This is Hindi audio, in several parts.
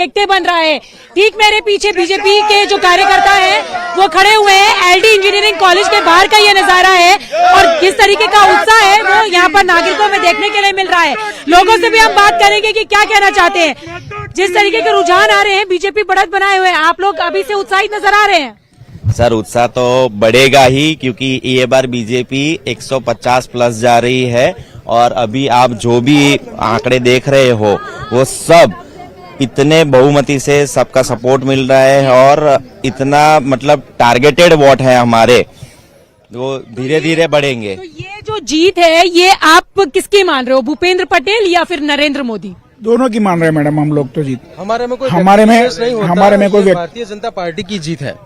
देखते बन रहा है। ठीक मेरे पीछे बीजेपी के जो कार्यकर्ता हैं वो खड़े हुए हैं। एलडी इंजीनियरिंग कॉलेज के बाहर का ये नजारा है और किस तरीके का उत्साह है वो यहाँ पर नागरिकों में देखने के लिए मिल रहा है। लोगों से भी हम बात करेंगे कि क्या कहना चाहते हैं। जिस तरीके के रुझान आ रहे हैं, बीजेपी बढ़त बनाए हुए हैं, आप लोग अभी से उत्साहित नजर आ रहे हैं। सर उत्साह तो बढ़ेगा ही, क्योंकि ये बार बीजेपी 150 प्लस जा रही है और अभी आप जो भी आंकड़े देख रहे हो वो सब इतने बहुमती से सबका सपोर्ट मिल रहा है और इतना मतलब टारगेटेड वोट है हमारे, वो धीरे धीरे बढ़ेंगे। तो ये जो जीत है ये आप किसकी मान रहे हो, भूपेंद्र पटेल या फिर नरेंद्र मोदी? दोनों की मान रहे हैं मैडम हम लोग तो जीत। हमारे में कोई भारतीय जनता पार्टी की जीत है।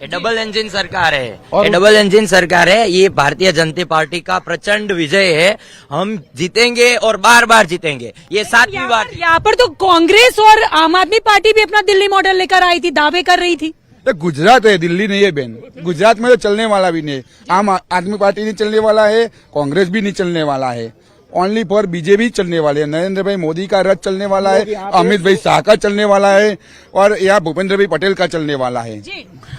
ये डबल इंजन सरकार है और डबल इंजन सरकार है। ये भारतीय जनता पार्टी का प्रचंड विजय है। हम जीतेंगे और बार बार जीतेंगे, ये 7वीं बार। यहाँ पर तो कांग्रेस और आम आदमी पार्टी भी अपना दिल्ली मॉडल लेकर आई थी, दावे कर रही थी। तो गुजरात है, दिल्ली नहीं है बहन। गुजरात में तो चलने वाला भी नहीं है। आम आदमी पार्टी नहीं चलने वाला है, कांग्रेस भी नहीं चलने वाला है। ओनली फॉर बीजेपी चलने वाले हैं। नरेंद्र भाई मोदी का रथ चलने वाला है, अमित भाई शाह का चलने वाला है और यहाँ भूपेंद्र भाई पटेल का चलने वाला है।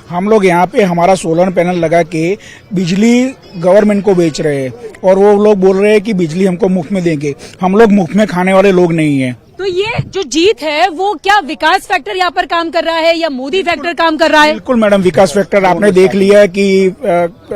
हम लोग यहाँ पे हमारा सोलर पैनल लगा के बिजली गवर्नमेंट को बेच रहे हैं और वो लोग बोल रहे हैं कि बिजली हमको मुफ्त में देंगे। हम लोग मुफ्त में खाने वाले लोग नहीं है। तो ये जो जीत है वो क्या विकास फैक्टर यहाँ पर काम कर रहा है या मोदी फैक्टर काम कर रहा है? बिल्कुल मैडम, विकास फैक्टर आपने देख लिया है कि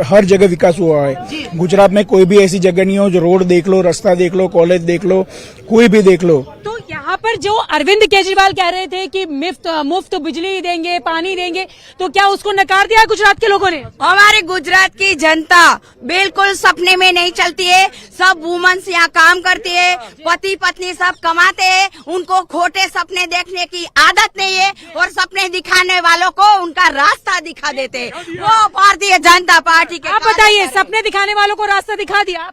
हर जगह विकास हुआ है। गुजरात में कोई भी ऐसी जगह नहीं हो जो रोड देख लो, रास्ता देख लो, कॉलेज देख लो, कोई भी देख लो। तो यहाँ पर जो अरविंद केजरीवाल कह रहे थे कि मुफ्त बिजली देंगे, पानी देंगे, तो क्या उसको नकार दिया गुजरात के लोगों ने? हमारे गुजरात की जनता बिल्कुल सपने में नहीं चलती है। सब वुमेन्स यहाँ काम करती है, पति पत्नी सब कमाते हैं। उनको खोटे सपने देखने की आदत नहीं है और सपने दिखाने वालों को उनका रास्ता दिखा देते हैं। वो भारतीय जनता पार्टी के। आप बताइए, सपने दिखाने वालों को रास्ता दिखा दिया?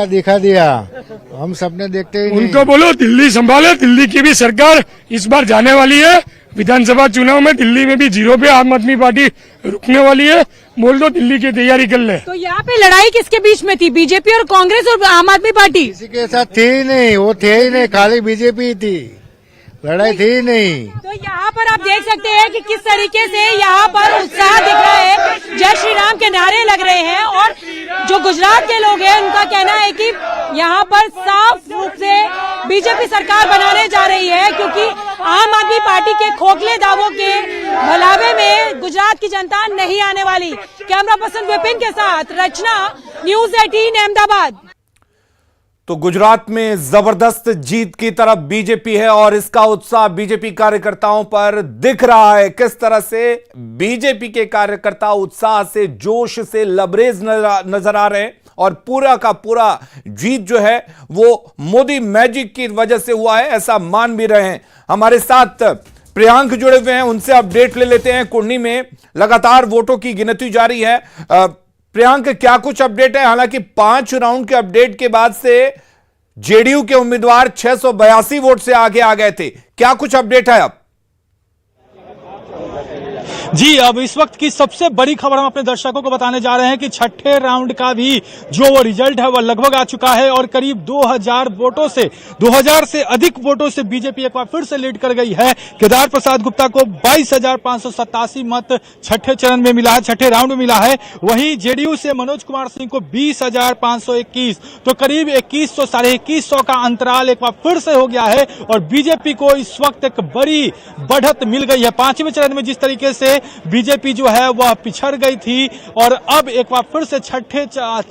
दिखा दिया। हम सपने देखते ही नहीं। उनको बोलो दिल्ली संभाले। दिल्ली की भी सरकार इस बार जाने वाली है। विधानसभा चुनाव में दिल्ली में भी 0 पे आम आदमी पार्टी रुकने वाली है। बोल दो दिल्ली की तैयारी कर ले। तो यहाँ पे लड़ाई किसके बीच में थी, बीजेपी और कांग्रेस और आम आदमी पार्टी? किसी के साथ थी ही नहीं, वो थे ही नहीं, खाली बीजेपी थी, लड़ाई थी ही नहीं। तो यहाँ पर आप देख सकते हैं कि किस तरीके से यहाँ पर उत्साह दिख रहा है, जय श्री राम के नारे लग रहे हैं और जो गुजरात के लोग हैं उनका कहना है कि यहाँ पर साफ रूप से बीजेपी सरकार बनाने जा रही है, क्योंकि आम आदमी पार्टी के खोखले दावों के भलावे में गुजरात की जनता नहीं आने वाली। कैमरा पर्सन विपिन के साथ रचना, न्यूज़ 18 अहमदाबाद। तो गुजरात में जबरदस्त जीत की तरफ बीजेपी है और इसका उत्साह बीजेपी कार्यकर्ताओं पर दिख रहा है। किस तरह से बीजेपी के कार्यकर्ता उत्साह से, जोश से लबरेज नजर आ रहे हैं और पूरा का पूरा जीत जो है वो मोदी मैजिक की वजह से हुआ है, ऐसा मान भी रहे हैं। हमारे साथ प्रियांक जुड़े हुए हैं, उनसे अपडेट ले लेते हैं। कुंडली में लगातार वोटों की गिनती जारी है। प्रियांक, क्या कुछ अपडेट है? हालांकि 5 राउंड के अपडेट के बाद से जेडीयू के उम्मीदवार 682 वोट से आगे आ गए थे। क्या कुछ अपडेट है अब? जी, अब इस वक्त की सबसे बड़ी खबर हम अपने दर्शकों को बताने जा रहे हैं कि छठे राउंड का भी जो वो रिजल्ट है वह लगभग आ चुका है और करीब 2000 से अधिक वोटों से बीजेपी एक बार फिर से लीड कर गई है। केदार प्रसाद गुप्ता को 22,587 मत छठे चरण में मिला है, छठे राउंड में मिला है। वहीं जेडीयू से मनोज कुमार सिंह को 20,521, तो करीब 2100 साढ़े 2100 का अंतराल एक बार फिर से हो गया है और बीजेपी को इस वक्त एक बड़ी बढ़त मिल गई है। 5वें चरण में जिस तरीके से बीजेपी जो है वह पिछड़ गई थी और अब एक बार फिर से छठे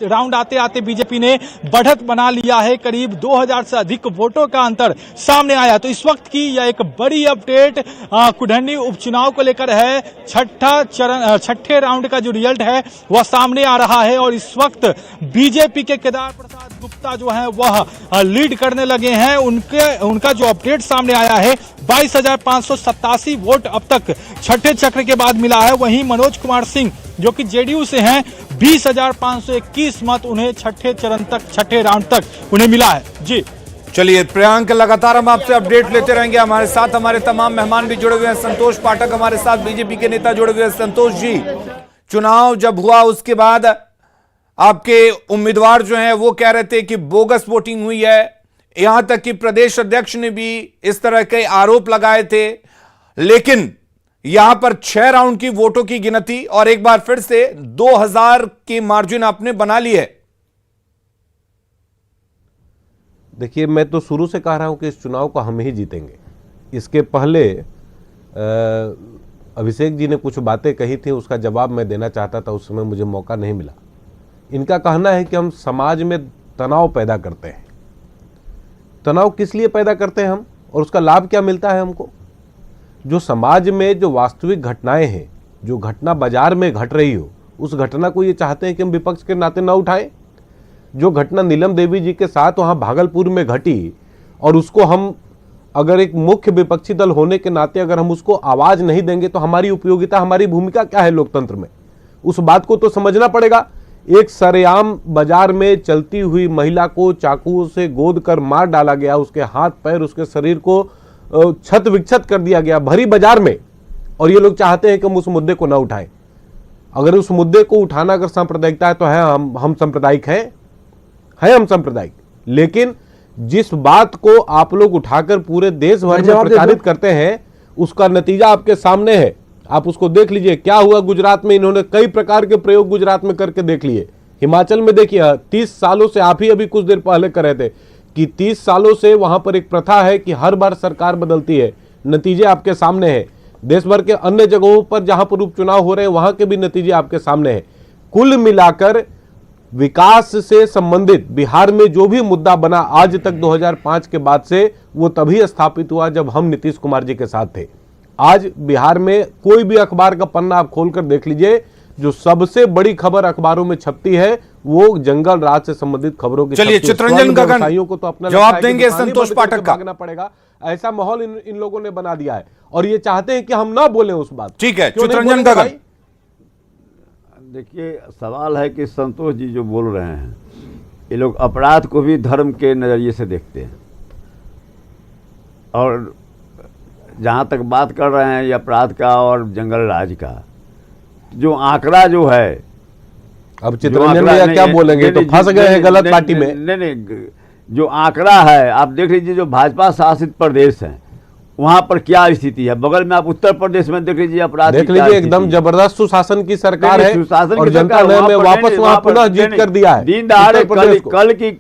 राउंड आते आते बीजेपी ने बढ़त बना लिया है। करीब 2000 से अधिक वोटों का अंतर सामने आया। तो इस वक्त की यह एक बड़ी अपडेट कुढ़नी उपचुनाव को लेकर है। छठे राउंड का जो रिजल्ट है वह सामने आ रहा है और इस वक्त बीजेपी के केदार प्रसाद गुप्ता जो है वह लीड करने लगे हैं। उनका जो अपडेट सामने आया है 22,587 वोट अब तक छठे चक्र के बाद मिला है। वहीं मनोज कुमार सिंह जो कि जेडीयू से हैं 20,521 मत उन्हें छठे राउंड तक उन्हें मिला है। जी चलिए प्रियांक, लगातार हम आपसे अपडेट लेते रहेंगे। हमारे साथ हमारे तमाम मेहमान भी जुड़े हुए हैं। संतोष पाठक हमारे साथ बीजेपी के नेता जुड़े हुए हैं। संतोष जी, चुनाव जब हुआ उसके बाद आपके उम्मीदवार जो हैं वो कह रहे थे कि बोगस वोटिंग हुई है, यहां तक कि प्रदेश अध्यक्ष ने भी इस तरह के आरोप लगाए थे। लेकिन यहां पर 6 राउंड की वोटों की गिनती और एक बार फिर से 2000 की मार्जिन आपने बना ली है। देखिए, मैं तो शुरू से कह रहा हूं कि इस चुनाव को हम ही जीतेंगे। इसके पहले अभिषेक जी ने कुछ बातें कही थी, उसका जवाब मैं देना चाहता था, उस समय मुझे मौका नहीं मिला। इनका कहना है कि हम समाज में तनाव पैदा करते हैं। तनाव किस लिए पैदा करते हैं हम, और उसका लाभ क्या मिलता है हमको? जो समाज में जो वास्तविक घटनाएं हैं, जो घटना बाजार में घट रही हो, उस घटना को ये चाहते हैं कि हम विपक्ष के नाते न उठाएं। जो घटना नीलम देवी जी के साथ वहां भागलपुर में घटी, और उसको हम अगर एक मुख्य विपक्षी दल होने के नाते अगर हम उसको आवाज नहीं देंगे तो हमारी उपयोगिता, हमारी भूमिका क्या है लोकतंत्र में? उस बात को तो समझना पड़ेगा। एक सरेआम बाजार में चलती हुई महिला को चाकुओं से गोद कर मार डाला गया, उसके हाथ पैर, उसके शरीर को छत विक्षत कर दिया गया भरी बाजार में, और ये लोग चाहते हैं कि हम उस मुद्दे को ना उठाएं। अगर उस मुद्दे को उठाना अगर सांप्रदायिकता है तो है, हम सांप्रदायिक हैं, हम सांप्रदायिक। लेकिन जिस बात को आप लोग उठाकर पूरे देश भर में प्रचारित करते हैं, उसका नतीजा आपके सामने है। आप उसको देख लीजिए, क्या हुआ गुजरात में। इन्होंने कई प्रकार के प्रयोग गुजरात में करके देख लिए। हिमाचल में देखिए, 30 सालों से, आप ही अभी कुछ देर पहले कर रहे थे कि 30 सालों से वहां पर एक प्रथा है कि हर बार सरकार बदलती है। नतीजे आपके सामने हैं। देश भर के अन्य जगहों पर जहां पर उपचुनाव हो रहे हैं, वहां के भी नतीजे आपके सामने हैं। कुल मिलाकर विकास से संबंधित बिहार में जो भी मुद्दा बना आज तक 2005 के बाद से, वो तभी स्थापित हुआ जब हम नीतीश कुमार जी के साथ थे। आज बिहार में कोई भी अखबार का पन्ना आप खोलकर देख लीजिए, जो सबसे बड़ी खबर अखबारों में छपती है वो जंगल राज से संबंधित खबरों की। चलिए, चित्ररंजन गगन को तो अपना जवाब देंगे संतोष पाठक का। भागना पड़ेगा, ऐसा माहौल इन लोगों ने बना दिया है, और ये चाहते हैं कि हम ना बोले उस बात। ठीक है, चित्ररंजन गगन। देखिए, सवाल है कि संतोष जी जो बोल रहे हैं, ये लोग अपराध को भी धर्म के नज़रिए से देखते हैं, और जहाँ तक बात कर रहे हैं ये अपराध का और जंगल राज का, जो आंकड़ा जो है, अब चित्ररंजन भैया क्या बोलेंगे, तो फंस गए हैं गलत पार्टी में। नहीं, जो आंकड़ा है आप देख लीजिए, जो भाजपा शासित प्रदेश हैं वहां पर क्या स्थिति है। बगल में आप उत्तर प्रदेश में देख लीजिए, अपराध देख लीजिए, एकदम जबरदस्त सुशासन की सरकार है, और जनता ने वापस वहां पुनः जीत कर दिया है। दिन दहाड़े कल की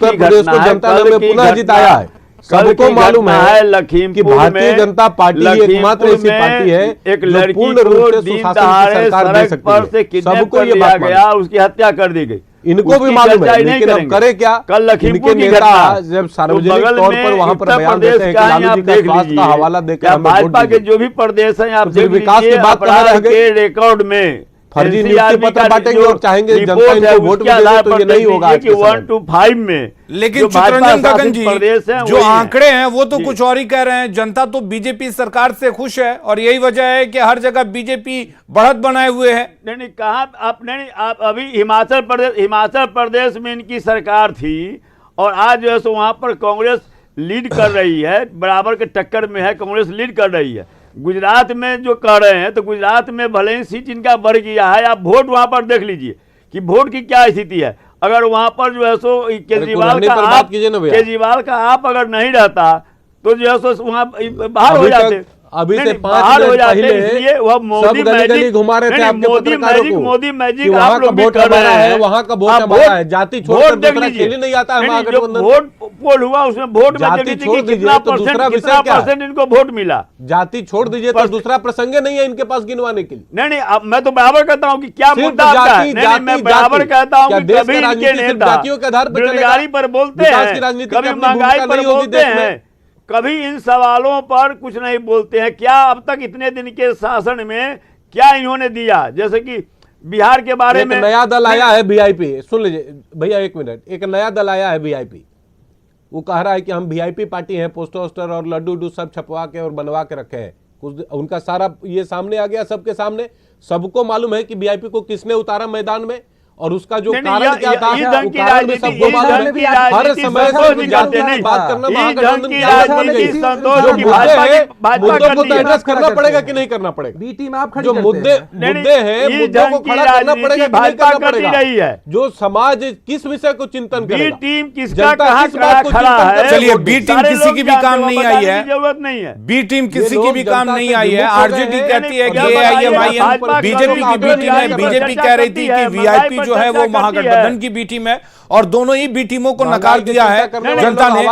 जनता ने पुनः जिताया है। सबको मालूम है कि भारतीय जनता पार्टी एकमात्र ऐसी पार्टी है एक जो लड़की पूर्ण रूप से सुशासन की सरकार दे सकती है। सबको ये बात गया, उसकी हत्या कर दी गई, इनको भी मालूम है, लेकिन अब करे क्या? कल लखीमपुर की नेता घटना जब सार्वजनिक तौर पर वहां पर बयान देते हैं कि लालू जी का स्वास्थ्य का हवाला देकर भाजपा के जो भी प्रदेश हैं, आप देख विकास की बात कहाँ रह गई? रिकॉर्ड में फर्जी नियुक्ति पत्र बांटेंगे और चाहेंगे जनता इनको वोट भी दे, तो ये नहीं होगा आज के समय। 1 to 5 में। लेकिन चित्ररंजन गगन जी, जो आंकड़े हैं वो तो कुछ और ही कह रहे हैं। जनता तो बीजेपी सरकार से खुश है, और यही वजह है कि हर जगह बीजेपी बढ़त बनाए हुए है। नहीं, कहा आप अभी हिमाचल प्रदेश में इनकी सरकार थी, और आज जो है सो वहां पर कांग्रेस लीड कर रही है, बराबर के टक्कर में है, कांग्रेस लीड कर रही है। गुजरात में जो कह रहे हैं, तो गुजरात में भले ही सीट इनका बढ़ गया है, आप वोट वहां पर देख लीजिए कि वोट की क्या स्थिति है। अगर वहां पर जो है सो केजरीवाल का आप अगर नहीं रहता तो जो है सो वहां बाहर हो जाते। अभी से 5 मिनट पहले वह मोदी मैजिक घुमा रहे थे आपके पत्रकारों को, मोदी मैजिक वहाँ का वोट हमारा है, वहाँ का वोट हमारा है। जाति छोड़कर दूसरा खेल ही नहीं आता है। महागठबंधन वोट पोल हुआ, उसमें वोट जाति छोड़ दीजिए तो दूसरा विषय क्या है? इनको वोट मिला। जाति छोड़ दीजिए तो दूसरा प्रसंग नहीं है इनके पास गिनवाने के लिए। नहीं, अब मैं तो बराबर कहता हूँ कि क्या मुद्दा आपका है। मैं बराबर कहता हूँ कि कभी इनके नेता जातियों के आधार पर बेरोजगारी पर बोलते हैं, कभी महंगाई पर बोलते हैं, कभी इन सवालों पर कुछ नहीं बोलते हैं। क्या अब तक इतने दिन के शासन में क्या इन्होंने दिया? जैसे कि बिहार के बारे में नया दल आया है वीआईपी, सुन लीजिए भैया एक मिनट, एक नया दल आया है वीआईपी, वो कह रहा है कि हम वीआईपी पार्टी हैं, पोस्टर वोस्टर और लड्डू सब छपवा के और बनवा के रखे हैं। कुछ उनका सारा ये सामने आ गया सबके सामने, सबको मालूम है कि वीआईपी को किसने उतारा मैदान में, और उसका जो नहीं, कारण क्या था, इस ढंग वो की कारण में सबको मालूम है। हर समय से जाते नहीं, बात करना इस महागठबंधन ढंग की की आदत बन राजनीति गई। संतोष जो की मुद्दे हैं, भाजपा मुद्दों को करती तो है। एड्रेस करना पड़ेगा कि नहीं करना पड़ेगा। बी टीम आप खड़ी जो करते मुद्दे हैं। मुद्दे हैं, इस मुद्दों को ढंग की खड़ा करना राजनीति पड़ेगा कि नहीं भाजपा करना करती पड़ेगा। रही है। जो समाज किस विषय को चिंतन बी करेगा, टीम किसका जनता कहाँ किस बात को खड़ा चिंतन है। करेगा। चलिए, बी टीम सारे किसी लोग की भी जानते काम हैं, नहीं बताने आई है। की जरूरत नहीं है। बी टीम किसी की भी लोग काम जनता नहीं से आई है। विमुख हो गए आरजेडी हैं। कहती है कि नहीं, एआईएमआईएम भाजपा बीजेपी की बी टीम है। बीजेपी कह रही थी कि वीआईपी जो है वो महागठबंधन की बी टीम है, और दोनों ही बी टीमों को नकार दिया है जनता ने।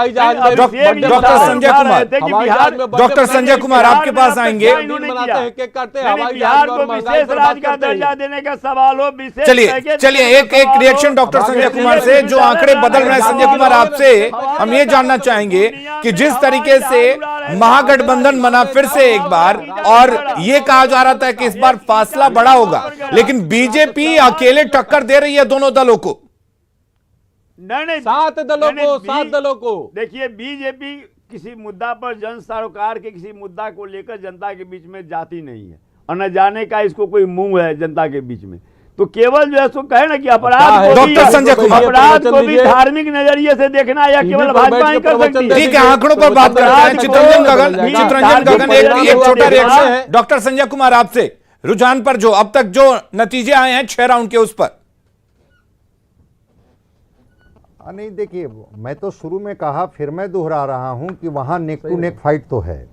डॉक्टर संजय कुमार, डॉक्टर संजय कुमार आपके पास आएंगे। बिहार को विशेष राज्य का दर्जा देने का सवाल हो, विशेष चलिए एक रिएक्शन डॉक्टर संजय कुमार से, जो आंकड़े बदल रहे हैं संजय कुमार आपसे हम ये जानना चाहेंगे कि जिस तरीके से महागठबंधन बना फिर से एक बार, और ये कहा जा रहा था कि इस बार फासला बड़ा होगा, लेकिन बीजेपी अकेले टक्कर दे रही है दोनों दलों को। नहीं, सात दलों को देखिए, बीजेपी किसी मुद्दा पर जन सरोकार के किसी मुद्दा को लेकर जनता के बीच में जाती नहीं है, और न जाने का इसको कोई मुंह है जनता के बीच में। तो केवल जो है सो कहे ना कि अपराध को भी, डॉक्टर संजय कुमार, अपराध को भी धार्मिक नजरिए से देखना या केवल भाजपा ही कर सकती है। ठीक है, आंकड़ों पर बात करते हैं। चित्रंजन गगन एक छोटा रिएक्शन है डॉक्टर संजय कुमार आपसे, रुझान पर जो अब तक जो नतीजे आए हैं 6 राउंड के उस पर। नहीं, देखिए, मैं तो शुरू में कहा, फिर मैं दोहरा रहा हूं कि वहां नेक टू नेक फाइट तो है।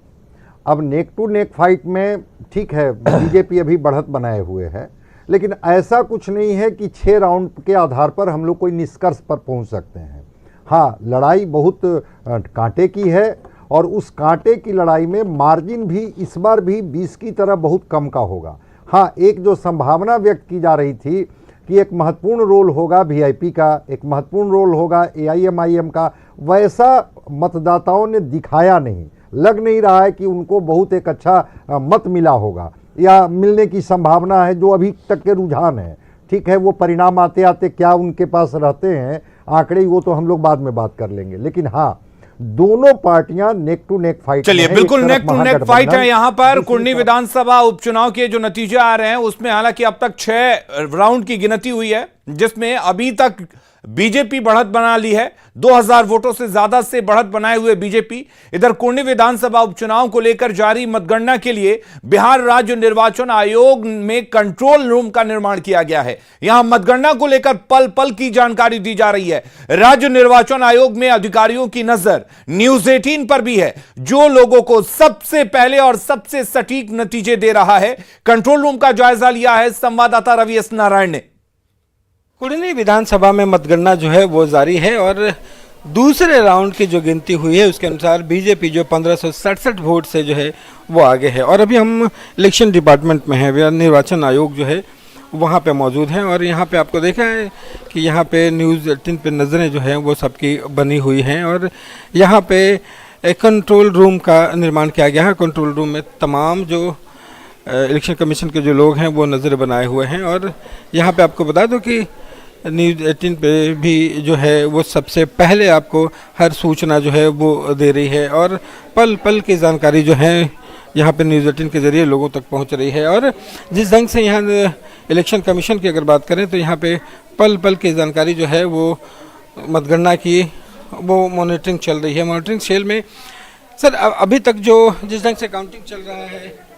अब नेक टू नेक फाइट में ठीक है, बीजेपी अभी बढ़त बनाए हुए है, लेकिन ऐसा कुछ नहीं है कि 6 राउंड के आधार पर हम लोग कोई निष्कर्ष पर पहुंच सकते हैं। हाँ, लड़ाई बहुत कांटे की है, और उस कांटे की लड़ाई में मार्जिन भी इस बार भी 20 की तरह बहुत कम का होगा। हाँ, एक जो संभावना व्यक्त की जा रही थी कि एक महत्वपूर्ण रोल होगा वीआईपी का, एक महत्वपूर्ण रोल होगा एआईएमआईएम का, वैसा मतदाताओं ने दिखाया नहीं। लग नहीं रहा है कि उनको बहुत एक अच्छा मत मिला होगा या मिलने की संभावना है, जो अभी तक के रुझान है। ठीक है, वो परिणाम आते आते क्या उनके पास रहते हैं आंकड़े, वो तो हम लोग बाद में बात कर लेंगे। लेकिन हाँ, दोनों पार्टियां नेक टू नेक फाइट। चलिए, बिल्कुल नेक टू नेक फाइट है यहां पर। कुर्नी विधानसभा उपचुनाव के जो नतीजे आ रहे हैं उसमें हालांकि अब तक 6 राउंड की गिनती हुई है, जिसमें अभी तक बीजेपी बढ़त बना ली है। 2000 वोटों से ज्यादा से बढ़त बनाए हुए बीजेपी। इधर कुर्नी विधानसभा उपचुनाव को लेकर जारी मतगणना के लिए बिहार राज्य निर्वाचन आयोग में कंट्रोल रूम का निर्माण किया गया है। यहां मतगणना को लेकर पल पल की जानकारी दी जा रही है। राज्य निर्वाचन आयोग में अधिकारियों की नजर न्यूज 18 पर भी है, जो लोगों को सबसे पहले और सबसे सटीक नतीजे दे रहा है। कंट्रोल रूम का जायजा लिया है संवाददाता रवि एस नारायण ने। कुर्नी विधानसभा में मतगणना जो है वो जारी है, और दूसरे राउंड की जो गिनती हुई है उसके अनुसार बीजेपी जो 1567 वोट से जो है वो आगे है। और अभी हम इलेक्शन डिपार्टमेंट में हैं, निर्वाचन आयोग जो है वहाँ पे मौजूद हैं, और यहाँ पे आपको देखा है कि यहाँ पे न्यूज़ 18 पे नज़रें जो हैं वो सबकी बनी हुई हैं, और यहाँ पे एक कंट्रोल रूम का निर्माण किया गया है। कंट्रोल रूम में तमाम जो इलेक्शन कमीशन के जो लोग हैं वो नज़र बनाए हुए हैं। और यहाँ पे आपको बता दूँ कि न्यूज़ 18 पे भी जो है वो सबसे पहले आपको हर सूचना जो है वो दे रही है, और पल पल की जानकारी जो है यहाँ पे न्यूज़ 18 के ज़रिए लोगों तक पहुँच रही है। और जिस ढंग से यहाँ इलेक्शन कमीशन की अगर बात करें तो यहाँ पे पल पल की जानकारी जो है वो मतगणना की वो मॉनिटरिंग चल रही है। मॉनिटरिंग सेल में सर अभी तक जो जिस ढंग से काउंटिंग चल रहा है,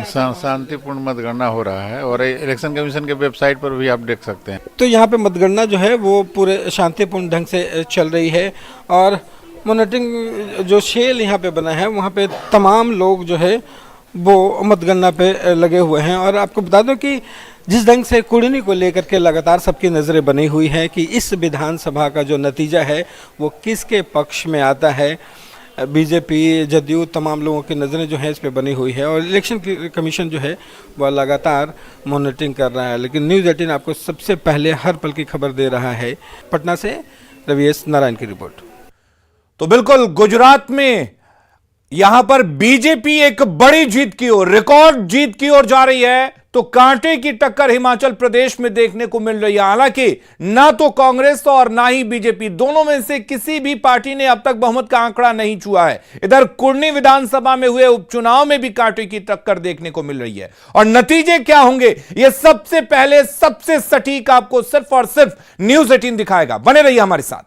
शांतिपूर्ण मतगणना हो रहा है, और इलेक्शन कमीशन के वेबसाइट पर भी आप देख सकते हैं। तो यहाँ पे मतगणना जो है वो पूरे शांतिपूर्ण ढंग से चल रही है, और मॉनिटरिंग जो सेल यहाँ पे बना है वहाँ पे तमाम लोग जो है वो मतगणना पे लगे हुए हैं। और आपको बता दो कि जिस ढंग से कुर्नी को लेकर के लगातार सबकी नज़रें बनी हुई हैं कि इस विधानसभा का जो नतीजा है वो किसके पक्ष में आता है, बीजेपी, जदयू, तमाम लोगों की नज़रें जो हैं इस पे बनी हुई है, और इलेक्शन कमीशन जो है वह लगातार मॉनिटरिंग कर रहा है। लेकिन न्यूज़ 18 आपको सबसे पहले हर पल की खबर दे रहा है। पटना से रवि एस नारायण की रिपोर्ट। तो बिल्कुल गुजरात में यहां पर बीजेपी एक बड़ी जीत की ओर, रिकॉर्ड जीत की ओर जा रही है। तो कांटे की टक्कर हिमाचल प्रदेश में देखने को मिल रही है। हालांकि ना तो कांग्रेस और ना ही बीजेपी, दोनों में से किसी भी पार्टी ने अब तक बहुमत का आंकड़ा नहीं छुआ है। इधर कुर्नी विधानसभा में हुए उपचुनाव में भी कांटे की टक्कर देखने को मिल रही है और नतीजे क्या होंगे यह सबसे पहले सबसे सटीक आपको सिर्फ और सिर्फ न्यूज 18 दिखाएगा। बने रहिए हमारे साथ।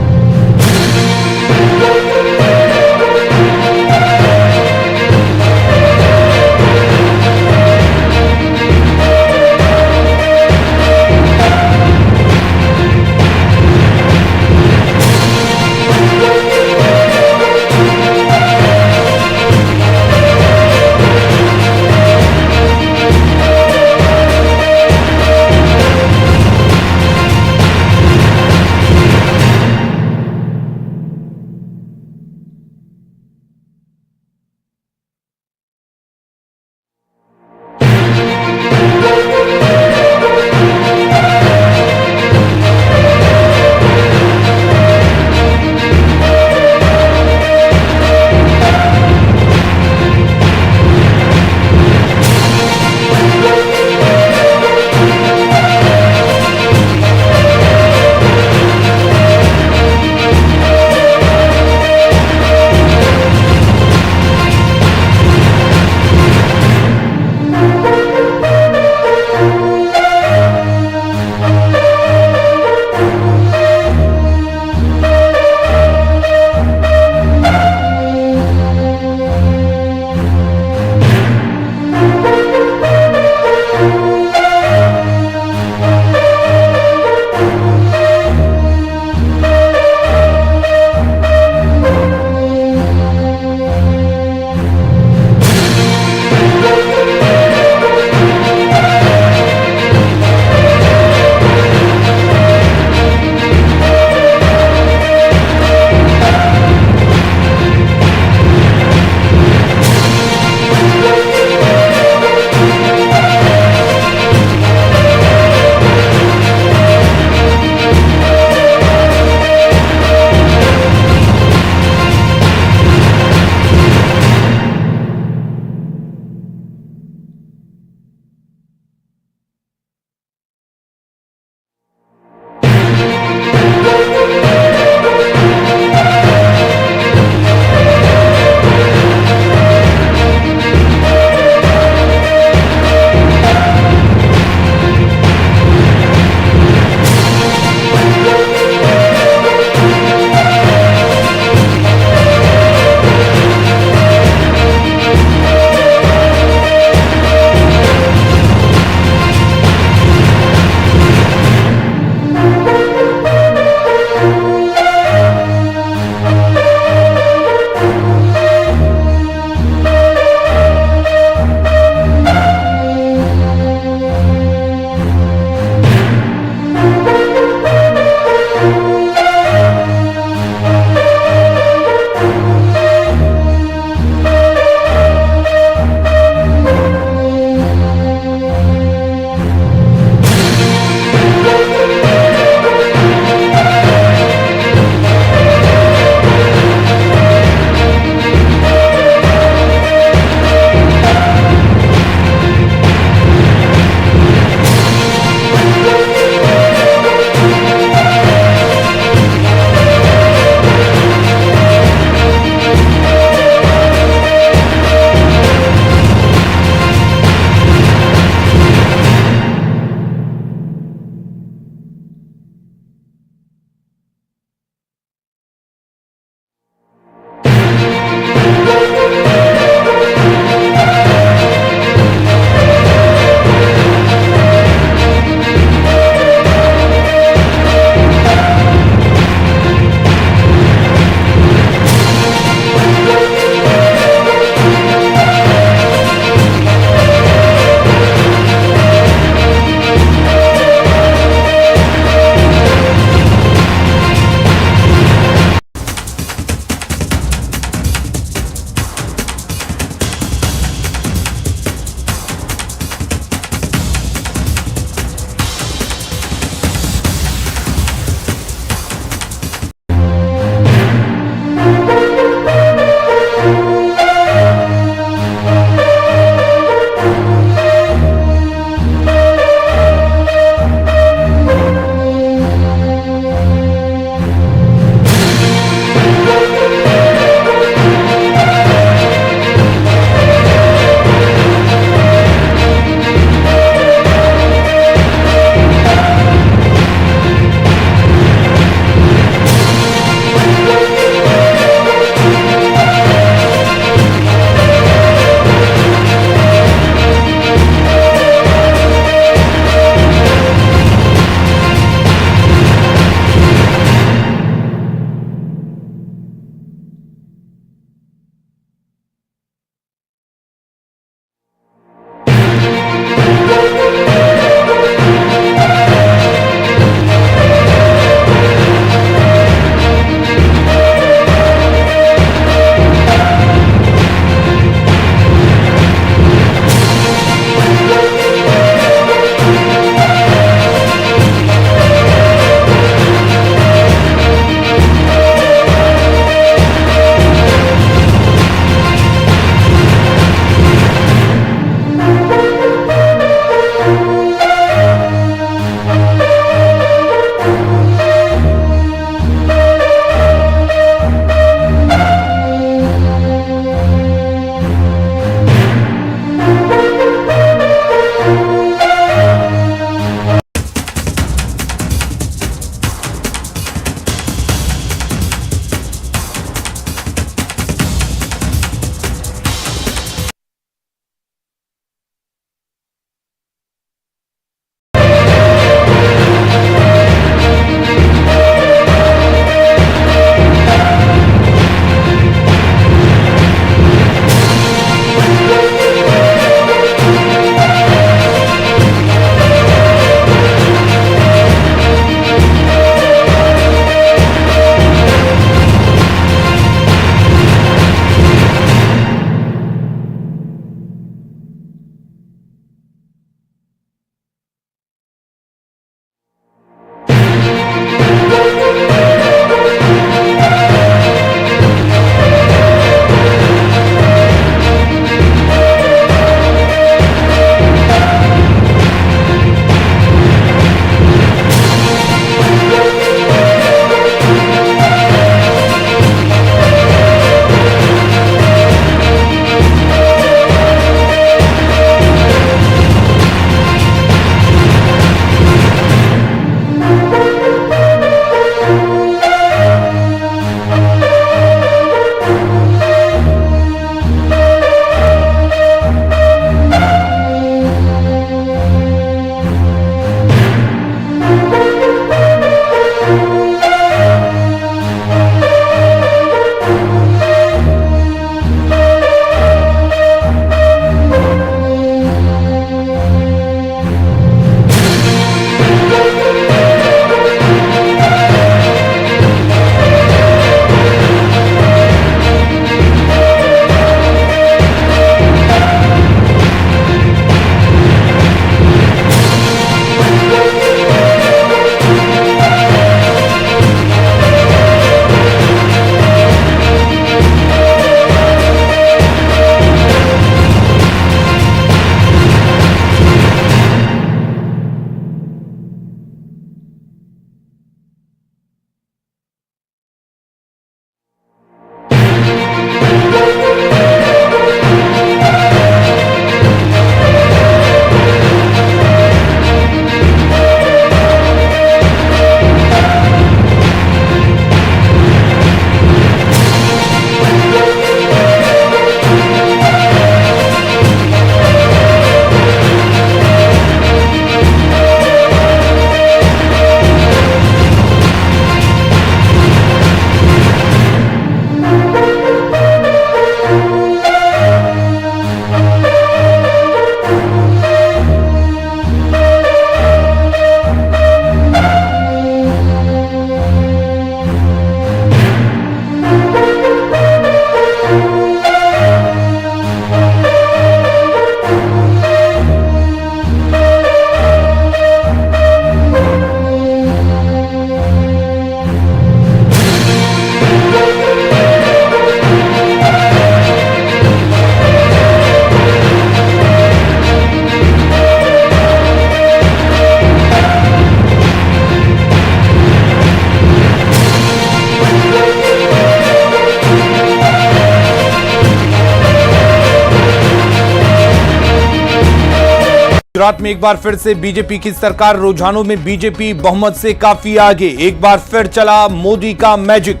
गुजरात में एक बार फिर से बीजेपी की सरकार, रुझानों में बीजेपी बहुमत से काफी आगे, एक बार फिर चला मोदी का मैजिक।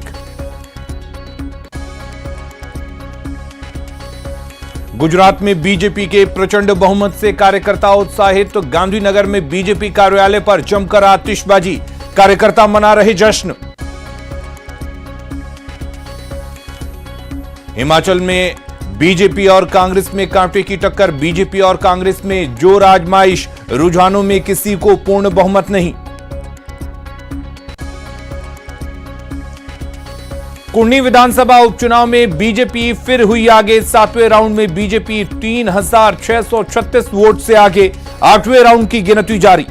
गुजरात में बीजेपी के प्रचंड बहुमत से कार्यकर्ता उत्साहित, तो गांधीनगर में बीजेपी कार्यालय पर जमकर आतिशबाजी, कार्यकर्ता मना रहे जश्न। हिमाचल में बीजेपी और कांग्रेस में कांटे की टक्कर, बीजेपी और कांग्रेस में जोर आजमाइश, रुझानों में किसी को पूर्ण बहुमत नहीं। कुंडली विधानसभा उपचुनाव में बीजेपी फिर हुई आगे, 7वें राउंड में बीजेपी 3636 वोट से आगे, 8वें राउंड की गिनती जारी।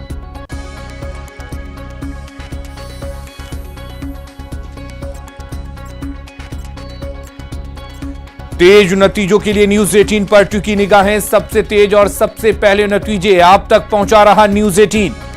तेज नतीजों के लिए न्यूज 18 पर टिकी निगाहें, सबसे तेज और सबसे पहले नतीजे आप तक पहुंचा रहा न्यूज 18।